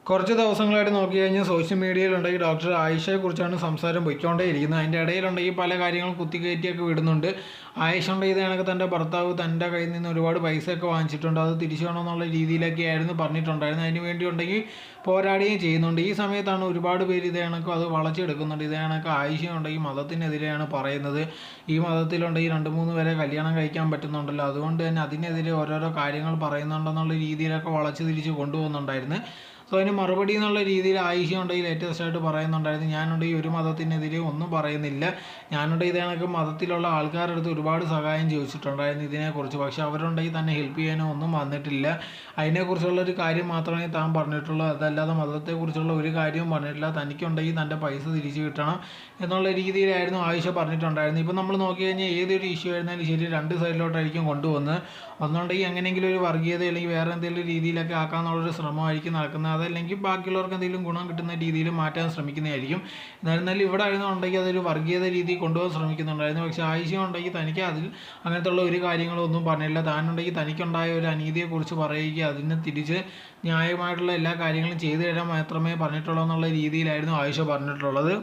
കുറച്ച് ദിവസങ്ങളായിട്ട് നോക്കി കഴിഞ്ഞാൽ സോഷ്യൽ മീഡിയയിലുണ്ടെങ്കിൽ ഡോക്ടർ ആയിഷയെക്കുറിച്ചാണ് സംസാരം പൊയ്ക്കൊണ്ടേയിരിക്കുന്നത്. അതിൻ്റെ ഇടയിലുണ്ടെങ്കിൽ പല കാര്യങ്ങളും കുത്തിക്കയറ്റിയൊക്കെ വിടുന്നുണ്ട്. ആയിഷ ഉണ്ടെങ്കിൽ കണക്ക് തൻ്റെ ഭർത്താവ് തൻ്റെ കയ്യിൽ നിന്ന് ഒരുപാട് പൈസയൊക്കെ വാങ്ങിച്ചിട്ടുണ്ട്, അത് തിരിച്ചു വേണമെന്നുള്ള രീതിയിലൊക്കെ ആയിരുന്നു പറഞ്ഞിട്ടുണ്ടായിരുന്നത്. അതിന് വേണ്ടി ഉണ്ടെങ്കിൽ പോരാടുകയും ചെയ്യുന്നുണ്ട്. ഈ സമയത്താണ് ഒരുപാട് പേര് ഇതേ കണക്ക് അത് വളച്ചെടുക്കുന്നുണ്ട്. ഇതേ കണക്ക് ആയിഷ ഉണ്ടെങ്കിൽ മതത്തിനെതിരെയാണ് പറയുന്നത്. ഈ മതത്തിലുണ്ടെങ്കിൽ 2-3 പേരെ കല്യാണം കഴിക്കാൻ പറ്റുന്നുണ്ടല്ലോ, അതുകൊണ്ട് തന്നെ അതിനെതിരെ ഓരോരോ കാര്യങ്ങൾ പറയുന്നുണ്ടെന്നുള്ള രീതിയിലൊക്കെ വളച്ച് തിരിച്ച് കൊണ്ടുപോകുന്നുണ്ടായിരുന്നു. സോ അതിന് മറുപടി എന്നുള്ള രീതിയിൽ ആയിഷ ഉണ്ടെങ്കിൽ ലേറ്റസ്റ്റ് ആയിട്ട് പറയുന്നുണ്ടായിരുന്നു, ഞാനുണ്ടെങ്കിൽ ഒരു മതത്തിനെതിരെ ഒന്നും പറയുന്നില്ല, ഞാനുണ്ടെങ്കിൽ ഇതേ കണക്ക് മതത്തിലുള്ള ആൾക്കാരുടെ അടുത്ത് ഒരുപാട് സഹായം ചോദിച്ചിട്ടുണ്ടായിരുന്നു ഇതിനെക്കുറിച്ച്, പക്ഷെ അവരുണ്ടെങ്കിൽ തന്നെ ഹെൽപ്പ് ചെയ്യാനോ ഒന്നും വന്നിട്ടില്ല. അതിനെക്കുറിച്ചുള്ളൊരു കാര്യം മാത്രമേ താൻ പറഞ്ഞിട്ടുള്ളൂ, അതല്ലാതെ മതത്തെക്കുറിച്ചുള്ള ഒരു കാര്യവും പറഞ്ഞിട്ടില്ല. തനിക്കുണ്ടെങ്കിൽ തൻ്റെ പൈസ തിരിച്ചു കിട്ടണം എന്നുള്ള രീതിയിലായിരുന്നു ആയിഷ പറഞ്ഞിട്ടുണ്ടായിരുന്നു. ഇപ്പം നമ്മൾ നോക്കി കഴിഞ്ഞാൽ ഏതൊരു ഇഷ്യൂ ആയിരുന്നാലും ശരി, രണ്ട് സൈഡിലോട്ടായിരിക്കും കൊണ്ടുവന്ന്. ഒന്നുണ്ടെങ്കിൽ എങ്ങനെയെങ്കിലും ഒരു വർഗീയത അല്ലെങ്കിൽ വേറെ എന്തെങ്കിലും രീതിയിലൊക്കെ ആക്കാമെന്നുള്ളൊരു ശ്രമമായിരിക്കും നടക്കുന്നത്, അതല്ലെങ്കിൽ ബാക്കിയുള്ളവർക്ക് എന്തെങ്കിലും ഗുണം കിട്ടുന്ന രീതിയിൽ മാറ്റാൻ ശ്രമിക്കുന്നതായിരിക്കും. എന്നാലും ഇവിടെ ആയിരുന്നുണ്ടെങ്കിൽ അതൊരു വർഗീയത രീതി കൊണ്ടുപോകാൻ ശ്രമിക്കുന്നുണ്ടായിരുന്നു. പക്ഷേ ആയിഷ ഉണ്ടെങ്കിൽ തനിക്ക് അതിൽ അങ്ങനത്തെ ഉള്ള ഒരു കാര്യങ്ങളൊന്നും പറഞ്ഞില്ല. താനുണ്ടെങ്കിൽ തനിക്കുണ്ടായ ഒരു അനീതിയെക്കുറിച്ച് പറയുക, അതിന് തിരിച്ച് ന്യായമായിട്ടുള്ള എല്ലാ കാര്യങ്ങളും ചെയ്തു തരാൻ മാത്രമേ പറഞ്ഞിട്ടുള്ളൂ എന്നുള്ള രീതിയിലായിരുന്നു ആയിഷ പറഞ്ഞിട്ടുള്ളത്.